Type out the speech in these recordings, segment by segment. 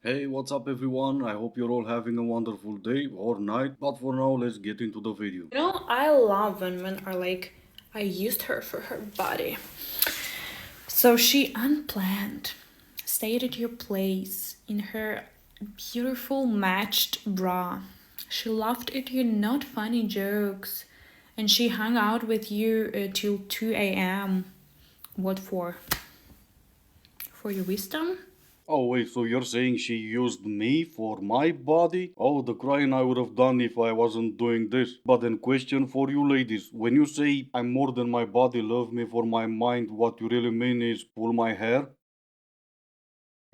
Hey, what's up everyone? I hope you're all having a wonderful day or night, but for now, let's get into the video. I love when men are like, I used her for her body. So she unplanned stayed at your place in her beautiful matched bra. She laughed at your not funny jokes. And she hung out with you till 2 a.m. What for? For your wisdom? Oh, wait, so you're saying she used me for my body? Oh, the crying I would have done if I wasn't doing this. But then, question for you ladies, when you say I'm more than my body, love me for my mind, what you really mean is pull my hair?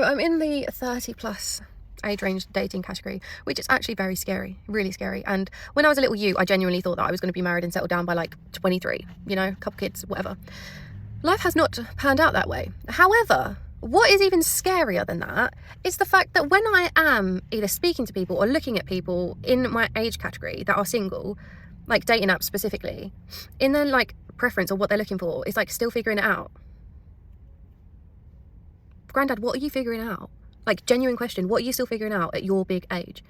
I'm in the 30 plus age range dating category, which is actually very scary, really scary. And when I was a little I genuinely thought that I was going to be married and settled down by like 23, a couple kids, whatever. Life has not panned out that way. However, what is even scarier than that is the fact that when I am either speaking to people or looking at people in my age category that are single, like dating apps specifically, in their like preference or what they're looking for, is like still figuring it out. Granddad, what are you figuring out? Like, genuine question, what are you still figuring out at your big age?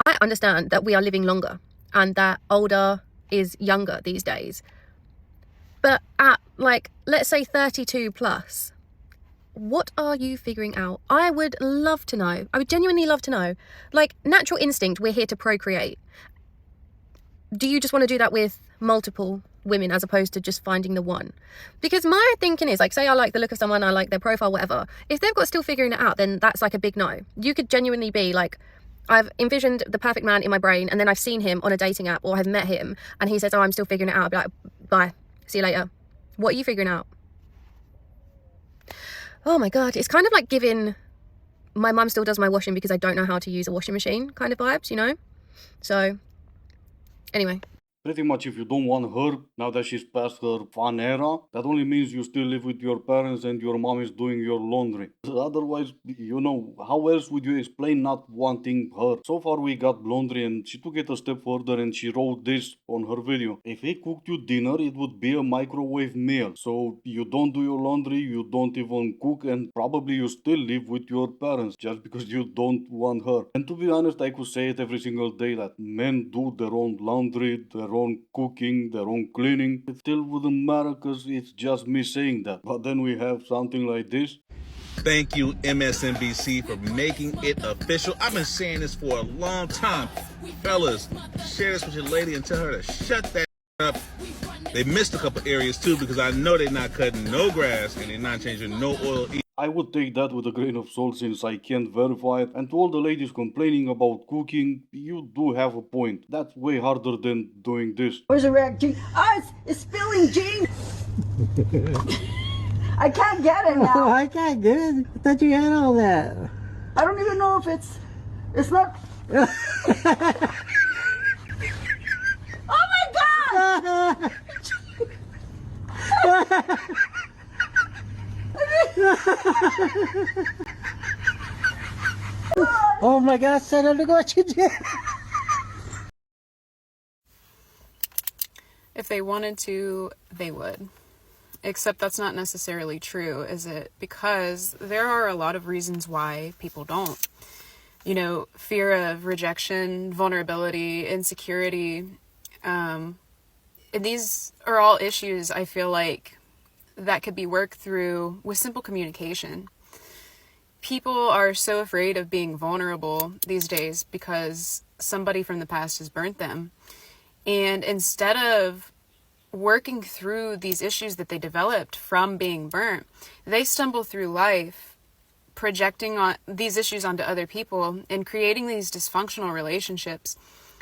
I understand that we are living longer and that older is younger these days. But at, like, let's say 32 plus, what are you figuring out? I would love to know. I would genuinely love to know. Like, natural instinct, we're here to procreate. Do you just want to do that with multiple women as opposed to just finding the one? Because my thinking is, like, say I like the look of someone, I like their profile, whatever. If they've got still figuring it out, then that's like a big no. You could genuinely be like, I've envisioned the perfect man in my brain and then I've seen him on a dating app or I've met him and he says, oh, I'm still figuring it out. I'd be like, bye, see you later. What are you figuring out? Oh my God, it's kind of like giving my mum still does my washing because I don't know how to use a washing machine kind of vibes. So anyway. Pretty much, if you don't want her, now that she's past her fun era, that only means you still live with your parents and your mom is doing your laundry. Otherwise, how else would you explain not wanting her? So far, we got laundry and she took it a step further and she wrote this on her video. If he cooked you dinner, it would be a microwave meal. So you don't do your laundry, you don't even cook, and probably you still live with your parents just because you don't want her. And to be honest, I could say it every single day that men do their own laundry, their own cooking, their own cleaning. It still wouldn't matter because it's just me saying that. But then we have something like this. Thank you, MSNBC, for making it official. I've been saying this for a long time. Fellas, share this with your lady and tell her to shut that up. They missed a couple areas too because I know they're not cutting no grass and they're not changing no oil either. I would take that with a grain of salt since I can't verify it. And to all the ladies complaining about cooking, you do have a point. That's way harder than doing this. Where's the red Gene? Oh, it's spilling, Gene. I can't get it now. Oh, I can't get it. I thought you had all that. I don't even know if it's not. Oh my God! Oh my God, son, look what you did. If they wanted to, they would. Except that's not necessarily true, is it? Because there are a lot of reasons why people don't. Fear of rejection, vulnerability, insecurity. And these are all issues I feel like that could be worked through with simple communication. People are so afraid of being vulnerable these days because somebody from the past has burnt them. And instead of working through these issues that they developed from being burnt, they stumble through life projecting on these issues onto other people and creating these dysfunctional relationships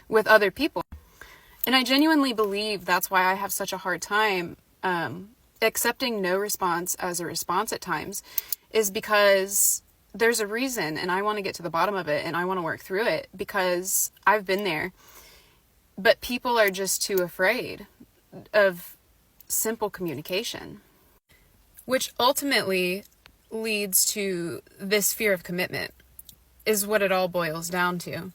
with other people. And I genuinely believe that's why I have such a hard time accepting no response as a response at times, is because there's a reason and I want to get to the bottom of it and I want to work through it because I've been there. But people are just too afraid of simple communication, which ultimately leads to this fear of commitment, is what it all boils down to.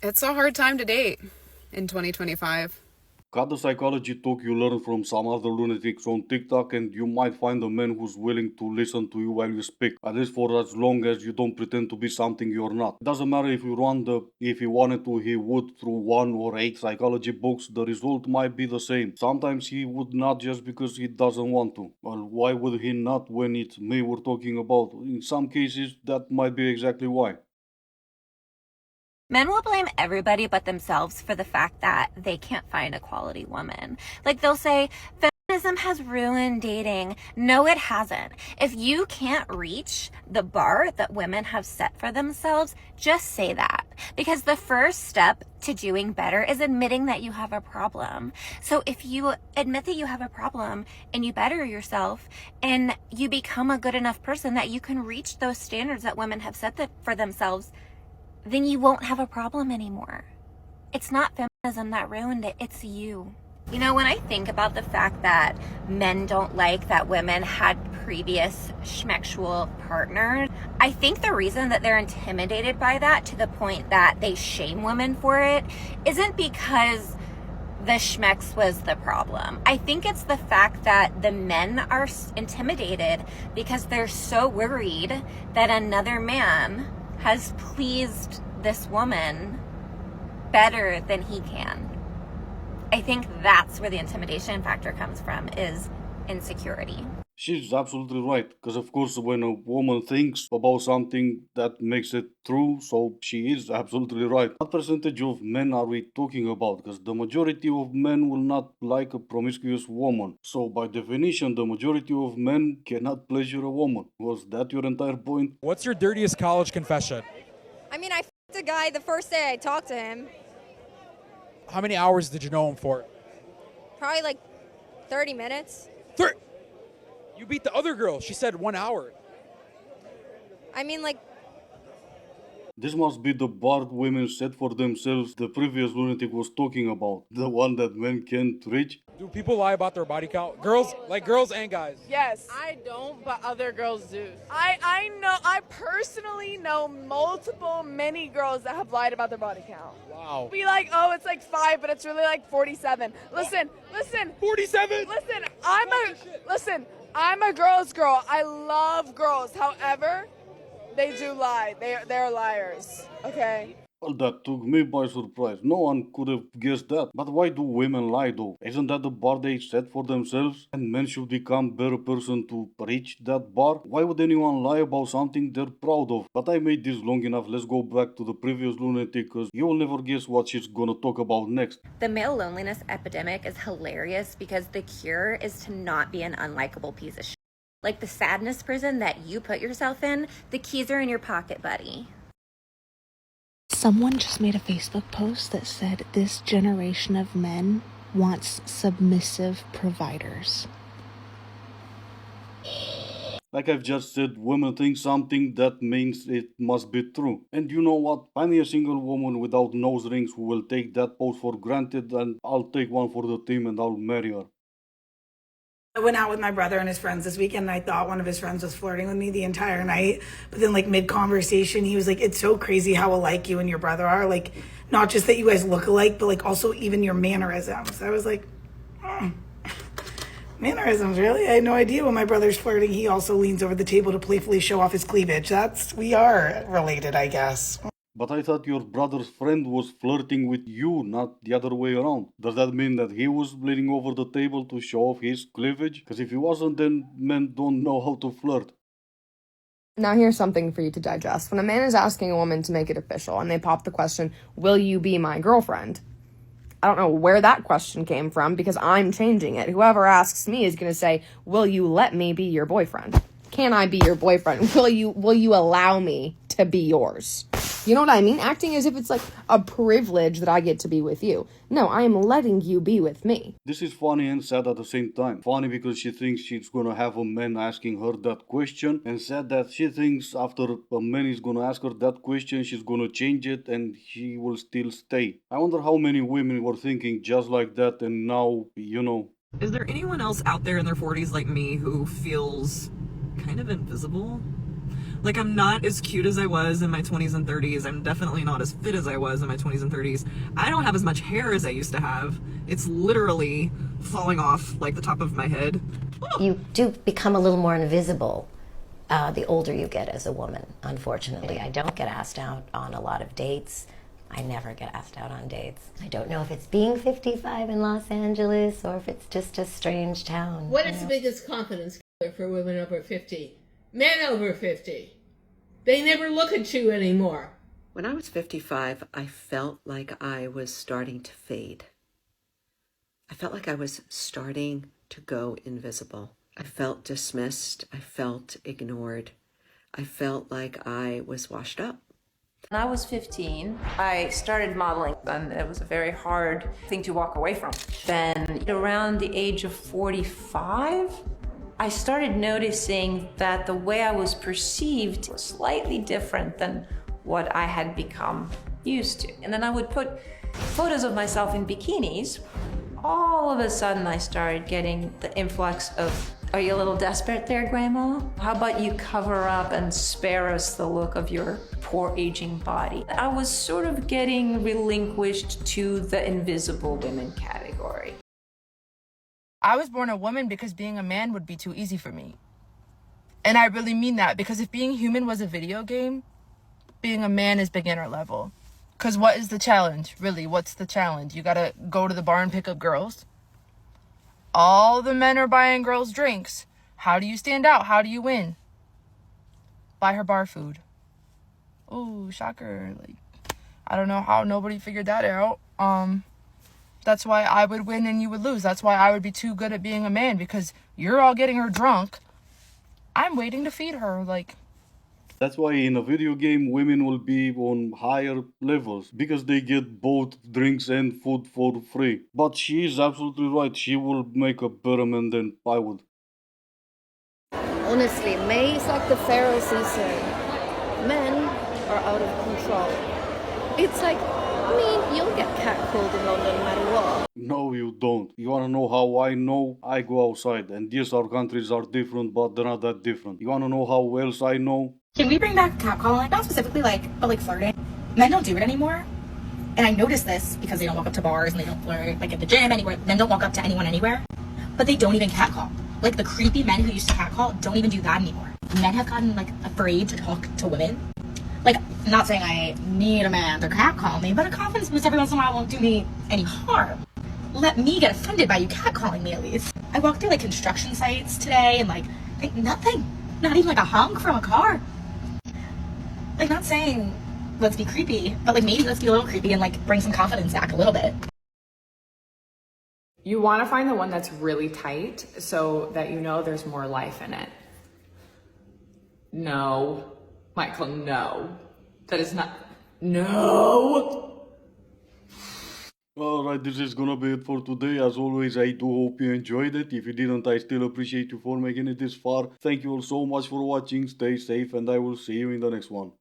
It's a hard time to date in 2025. Cut the psychology talk you learn from some other lunatics on TikTok and you might find a man who's willing to listen to you while you speak, at least for as long as you don't pretend to be something you're not. It doesn't matter if he wanted to, he would through 1 or 8 psychology books, the result might be the same. Sometimes he would not just because he doesn't want to. Well, why would he not when it's me we're talking about? In some cases, that might be exactly why. Men will blame everybody but themselves for the fact that they can't find a quality woman. Like they'll say, feminism has ruined dating. No, it hasn't. If you can't reach the bar that women have set for themselves, just say that. Because the first step to doing better is admitting that you have a problem. So if you admit that you have a problem and you better yourself and you become a good enough person that you can reach those standards that women have set for themselves, then you won't have a problem anymore. It's not feminism that ruined it, it's you. You know, when I think about the fact that men don't like that women had previous schmexual partners, I think the reason that they're intimidated by that to the point that they shame women for it isn't because the schmex was the problem. I think it's the fact that the men are intimidated because they're so worried that another man has pleased this woman better than he can. I think that's where the intimidation factor comes from, is insecurity. She's absolutely right, because of course when a woman thinks about something that makes it true, so she is absolutely right. What percentage of men are we talking about? Because the majority of men will not like a promiscuous woman. So by definition, the majority of men cannot pleasure a woman. Was that your entire point? What's your dirtiest college confession? I mean, I f***ed a guy the first day I talked to him. How many hours did you know him for? Probably like 30 minutes. You beat the other girl. She said 1 hour. I mean, like, This must be the bar women set for themselves the previous lunatic was talking about. The one that men can't reach. Do people lie about their body count? Girls and guys. Yes. I don't, but other girls do. I personally know many girls that have lied about their body count. Wow. Be like, oh, it's like 5, but it's really like 47. Listen. 47? I'm a girl's girl. I love girls. However, they do lie. They're liars. Okay? Well, that took me by surprise. No one could have guessed that. But why do women lie though? Isn't that the bar they set for themselves? And men should become better person to reach that bar? Why would anyone lie about something they're proud of? But I made this long enough. Let's go back to the previous lunatic because you'll never guess what she's gonna talk about next. The male loneliness epidemic is hilarious because the cure is to not be an unlikable piece of shit. Like the sadness prison that you put yourself in, the keys are in your pocket, buddy. Someone just made a Facebook post that said this generation of men wants submissive providers. Like I've just said, women think something, that means it must be true. And you know what? Find me a single woman without nose rings who will take that post for granted, and I'll take one for the team and I'll marry her. I went out with my brother and his friends this weekend, and I thought one of his friends was flirting with me the entire night. But then, like, mid-conversation, he was like, it's so crazy how alike you and your brother are. Like, not just that you guys look alike, but, like, also even your mannerisms. I was like, mannerisms, really? I had no idea when my brother's flirting, he also leans over the table to playfully show off his cleavage. We are related, I guess. But I thought your brother's friend was flirting with you, not the other way around. Does that mean that he was leaning over the table to show off his cleavage? Because if he wasn't, then men don't know how to flirt. Now here's something for you to digest. When a man is asking a woman to make it official and they pop the question, will you be my girlfriend? I don't know where that question came from because I'm changing it. Whoever asks me is going to say, will you let me be your boyfriend? Can I be your boyfriend? Will you allow me to be yours? You know what I mean? Acting as if it's like a privilege that I get to be with you. No, I am letting you be with me. This is funny and sad at the same time. Funny because she thinks she's gonna have a man asking her that question, and sad that she thinks after a man is gonna ask her that question, she's gonna change it and she will still stay. I wonder how many women were thinking just like that, and now, you know. Is there anyone else out there in their 40s like me who feels kind of invisible? Like, I'm not as cute as I was in my 20s and 30s. I'm definitely not as fit as I was in my 20s and 30s. I don't have as much hair as I used to have. It's literally falling off like the top of my head. You do become a little more invisible the older you get as a woman, unfortunately. I don't get asked out on a lot of dates. I never get asked out on dates. I don't know if it's being 55 in Los Angeles or if it's just a strange town. What is the biggest confidence killer for women over 50? Men over 50. They never look at you anymore. When I was 55, I felt like I was starting to fade. I felt like I was starting to go invisible. I felt dismissed. I felt ignored. I felt like I was washed up. When I was 15, I started modeling, and it was a very hard thing to walk away from. Then around the age of 45, I started noticing that the way I was perceived was slightly different than what I had become used to. And then I would put photos of myself in bikinis. All of a sudden, I started getting the influx of, "Are you a little desperate there, Grandma? How about you cover up and spare us the look of your poor aging body?" I was sort of getting relinquished to the invisible women category. I was born a woman because being a man would be too easy for me. And I really mean that, because if being human was a video game, being a man is beginner level. Because what is the challenge? Really, what's the challenge? You gotta go to the bar and pick up girls? All the men are buying girls drinks. How do you stand out? How do you win? Buy her bar food. Oh, shocker. Like, I don't know how nobody figured that out. That's why I would win and you would lose. That's why I would be too good at being a man, because you're all getting her drunk. I'm waiting to feed her, like. That's why in a video game, women will be on higher levels because they get both drinks and food for free. But she is absolutely right. She will make a better man than I would. Honestly, May's like the Pharisees said. Men are out of control. It's like, I mean, you'll get catcalled in London no matter what. No, you don't. You wanna know how I know? I go outside. And yes, our countries are different, but they're not that different. You wanna know how else I know? Can we bring back catcalling? Not specifically but like flirting. Men don't do it anymore. And I noticed this because they don't walk up to bars and they don't flirt, like at the gym, anywhere. Men don't walk up to anyone anywhere. But they don't even catcall. Like the creepy men who used to catcall don't even do that anymore. Men have gotten like afraid to talk to women. Like, I'm not saying I need a man to catcall me, but a confidence boost every once in a while won't do me any harm. Let me get offended by you catcalling me at least. I walked through like construction sites today and like nothing. Not even like a honk from a car. Like, not saying let's be creepy, but like maybe let's be a little creepy and like bring some confidence back a little bit. You want to find the one that's really tight so that you know there's more life in it. No. Michael, no. That is not... No! Alright, this is gonna be it for today. As always, I do hope you enjoyed it. If you didn't, I still appreciate you for making it this far. Thank you all so much for watching. Stay safe and I will see you in the next one.